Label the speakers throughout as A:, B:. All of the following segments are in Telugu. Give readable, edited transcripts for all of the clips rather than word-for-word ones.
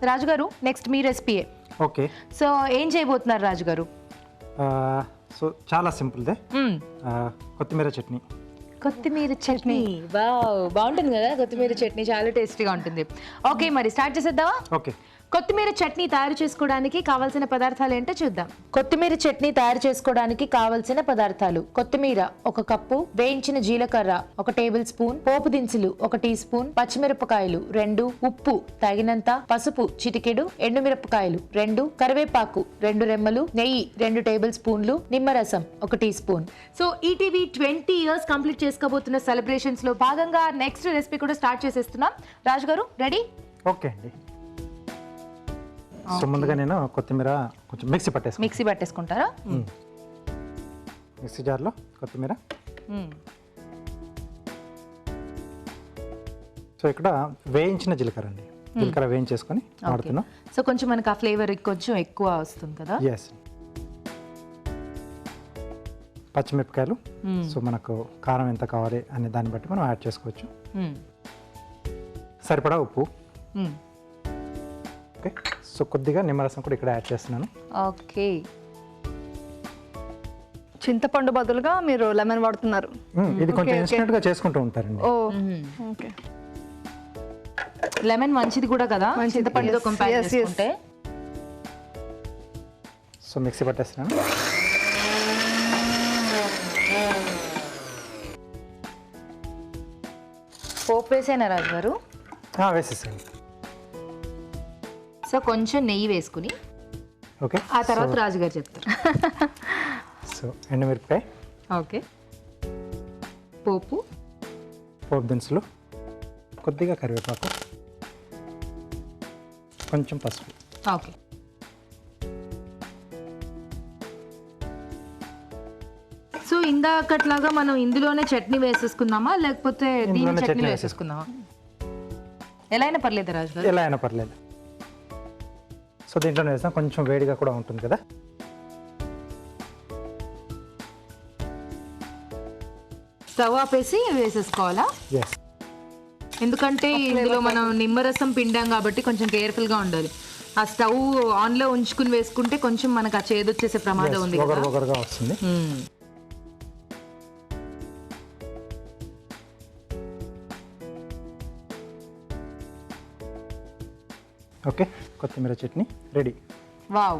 A: రాజుగారు నెక్స్ట్ మీ రెసిపీయే.
B: ఓకే.
A: సో ఏం చేయబోతున్నారు రాజుగారు?
B: సో చాలా సింపుల్దే, కొత్తిమీర చట్నీ.
A: కొత్తిమీర చట్నీ. వావ్, బాగుంటుంది కదా కొత్తిమీర చట్నీ, చాలా టేస్టీగా ఉంటుంది. ఓకే, మరి స్టార్ట్ చేసేద్దామా?
B: ఓకే.
A: కొత్తిమీర చట్నీ తయారు చేసుకోవడానికి కావాల్సిన పదార్థాలు ఏంటో చూద్దాం. కొత్తిమీర చట్నీ తయారు చేసుకోవడానికి కావాల్సిన పదార్థాలు: కొత్తిమీర 1 కప్పు, వేయించిన జీలకర్ర 1 టేబుల్ స్పూన్, పోపు దినుసులు 1 టీ స్పూన్, పచ్చిమిరపకాయలు 2, ఉప్పు తగినంత, పసుపు చిటికెడు, ఎండుమిరపకాయలు 2, కరివేపాకు 2 రెమ్మలు, నెయ్యి 2 టేబుల్ స్పూన్లు, నిమ్మరసం 1 teaspoon. So ETV 20 years complete చేసుకోబోతున్న సెలబ్రేషన్స్ లో భాగంగా నెక్స్ట్ రెసిపీ కూడా స్టార్ట్ చేసేస్తున్నాం. రాజుగారు రెడీ?
B: ఓకే అండి. సో ముందుగా నేను కొత్తిమీర కొంచెం మిక్సీ
A: పట్టేసుకుంటారా?
B: మిక్సీ జార్లో కొత్తిమీర. సో ఇక్కడ వేయించిన జీలకర్ర అండి, జీలకర్ర వేయించేసుకొని వాడుతున్నాం.
A: సో కొంచెం మనకు ఆ ఫ్లేవర్ కొంచెం ఎక్కువ వస్తుంది కదా.
B: ఎస్. పచ్చిమిరపకాయలు, సో మనకు కారం ఎంత కావాలి అనే దాన్ని బట్టి మనం యాడ్ చేసుకోవచ్చు. సరిపడా ఉప్పు. ఓకే. సో కొద్దిగా నిమ్మరసం కూడా ఇక్కడ యాడ్ చేస్తున్నాను.
A: ఓకే.
C: చింతపండు బదులుగా మీరు లెమన్ వాడుతున్నారు.
B: ఇది కొంచెం ఇన్స్టెంట్ గా చేసుకుంటూ ఉంటారండి.
C: ఓకే.
A: లెమన్ మంచిది కూడా కదా చింతపండుతో కంపేర్ చేసుకుంటే.
B: సో మిక్సీ పట్టేస్తున్నాను.
A: పోపు వేసేనా రాజు గారు?
B: వేసేసాను.
A: సో కొంచెం నెయ్యి వేసుకుని,
B: ఓకే,
A: ఆ తర్వాత రాజుగారు చెప్తారు.
B: సో ఎండుమిరపకాయ,
A: ఓకే, పోపు
B: దినుసులు, కొద్దిగా కరివేపాకు, కొంచెం పసుపు.
A: ఓకే. సో ఇందాకట్లాగా మనం ఇందులోనే చట్నీ వేసేసుకుందామా లేకపోతే దీని చట్నీ వేసేసుకుందామా? ఎలా అయినా పర్లేదు రాజు గారు?
B: ఎలా అయినా పర్లేదు. సో దీంట్లోనే వేస్తాం, కొంచెం వేడిగా కూడా ఉంటుంది కదా.
A: స్టవ్ ఆపేసి వేసేసుకోవాలా?
B: ఎస్.
A: ఎందుకంటే ఇందులో మనం నిమ్మరసం పిండాం కాబట్టి కొంచెం కేర్ఫుల్గా ఉండాలి. ఆ స్టవ్ ఆన్లో ఉంచుకుని వేసుకుంటే కొంచెం మనకు ఆ చేదు వచ్చేసే ప్రమాదం ఉంది.
B: ఒగరుగా వస్తుంది. ఓకే, కొత్తిమీర చట్నీ రెడీ.
A: వావ్,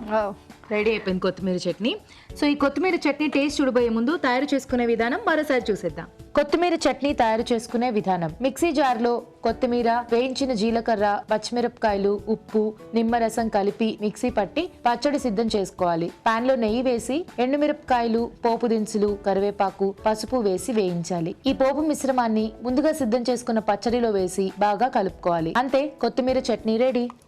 A: రెడీ అయిపోయింది కొత్తిమీర చట్నీ. సో ఈ కొత్తిమీర చట్నీ టేస్ట్ చూడబోయే ముందు తయారు చేసుకునే విధానం మరోసారి చూసేద్దాం. కొత్తిమీర చట్నీ తయారు చేసుకునే విధానం: మిక్సీ జార్లో కొత్తిమీర, వేయించిన జీలకర్ర, పచ్చిమిరపకాయలు, ఉప్పు, నిమ్మరసం కలిపి మిక్సీ పట్టి పచ్చడి సిద్ధం చేసుకోవాలి. పాన్ లో నెయ్యి వేసి ఎండుమిరపకాయలు, పోపు దినుసులు, కరివేపాకు, పసుపు వేసి వేయించాలి. ఈ పోపు మిశ్రమాన్ని ముందుగా సిద్ధం చేసుకున్న పచ్చడిలో వేసి బాగా కలుపుకోవాలి. అంతే, కొత్తిమీర చట్నీ రెడీ.